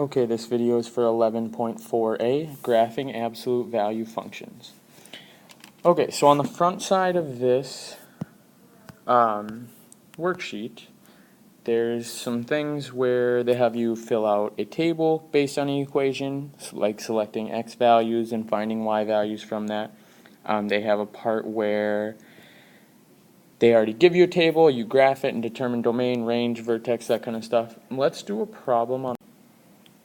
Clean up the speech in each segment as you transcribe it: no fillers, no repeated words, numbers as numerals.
Okay, this video is for 11.4a, graphing absolute value functions. Okay, so on the front side of this worksheet, there's some things where they have you fill out a table based on an equation, like selecting x values and finding y values from that. They have a part where they already give you a table, you graph it and determine domain, range, vertex, that kind of stuff. Let's do a problem on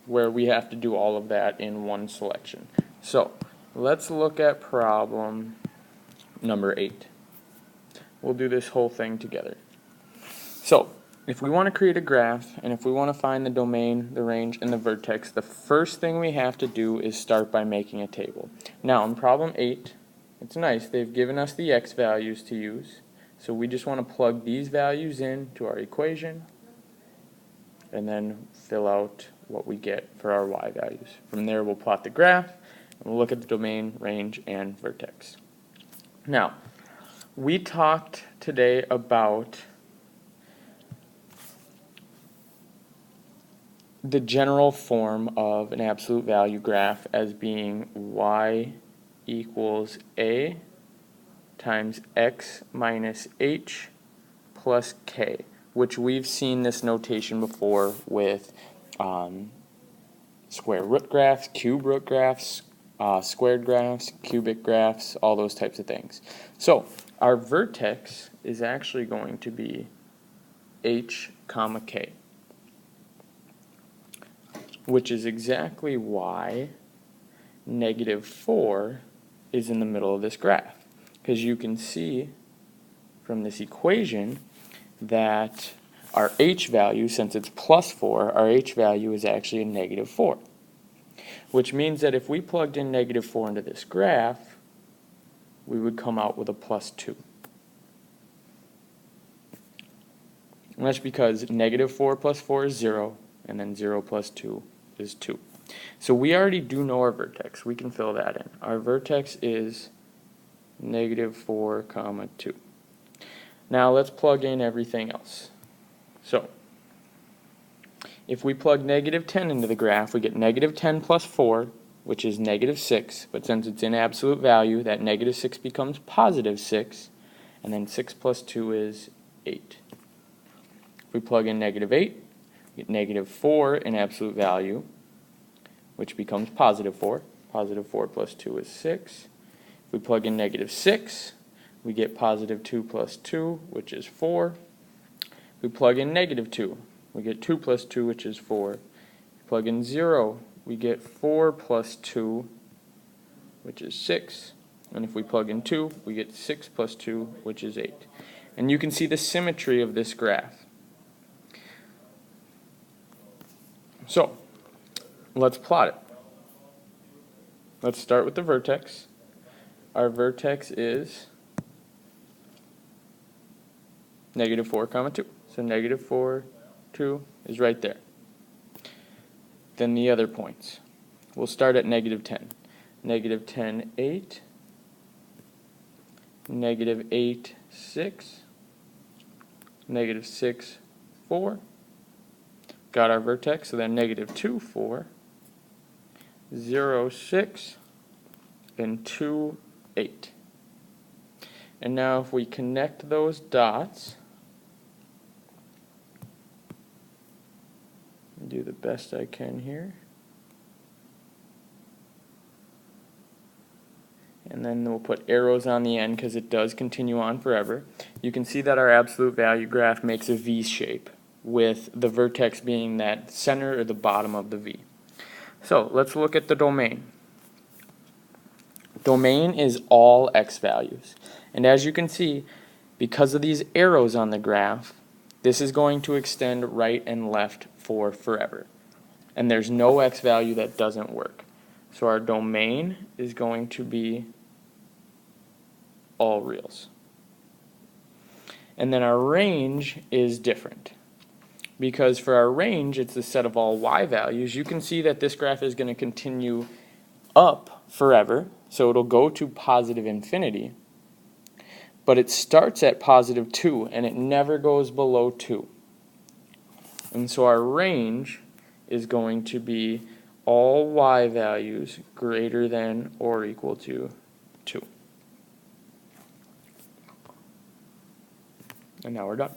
where we have to do all of that in one selection. So let's look at problem number 8. We'll do this whole thing together. So if we want to create a graph and if we want to find the domain, the range, and the vertex, the first thing we have to do is start by making a table. Now in problem 8, it's nice, they've given us the x values to use. So we just want to plug these values in to our equation and then fill out what we get for our y values. From there we'll plot the graph and we'll look at the domain, range, and vertex. Now, we talked today about the general form of an absolute value graph as being y equals a times x minus h plus k, which we've seen this notation before with square root graphs, cube root graphs, squared graphs, cubic graphs, all those types of things. So our vertex is actually going to be h comma k, which is exactly why -4 is in the middle of this graph, because you can see from this equation that our h value, since it's +4, our h value is actually a -4. Which means that if we plugged in -4 into this graph, we would come out with a +2. And that's because -4 plus 4 is 0, and then 0 plus 2 is 2. So we already do know our vertex. We can fill that in. Our vertex is -4, 2. Now let's plug in everything else. So if we plug -10 into the graph, we get -10 plus 4, which is -6. But since it's in absolute value, that -6 becomes +6. And then 6 plus 2 is 8. If we plug in -8, we get -4 in absolute value, which becomes +4. +4 plus 2 is 6. If we plug in -6, we get +2 plus 2, which is 4. If we plug in -2, we get 2 plus 2, which is 4. If we plug in 0, we get 4 plus 2, which is 6. And if we plug in 2, we get 6 plus 2, which is 8. And you can see the symmetry of this graph. So let's plot it. Let's start with the vertex. Our vertex is -4, 2. So -4, 2 is right there. Then the other points. We'll start at -10. -10, 8. -8, 6. -6, 4. Got our vertex, so then -2, 4. 0, 6. And 2, 8. And now if we connect those dots, do the best I can here, and then we'll put arrows on the end because it does continue on forever. You can see that our absolute value graph makes a V shape, with the vertex being that center or the bottom of the V. So let's look at the domain. Domain is all x values, and as you can see, because of these arrows on the graph, this is going to extend right and left for forever. And there's no x value that doesn't work. So our domain is going to be all reals. And then our range is different. Because for our range, it's the set of all y values. You can see that this graph is going to continue up forever. So it'll go to positive infinity. But it starts at +2 and it never goes below 2. And so our range is going to be all y values greater than or equal to 2. And now we're done.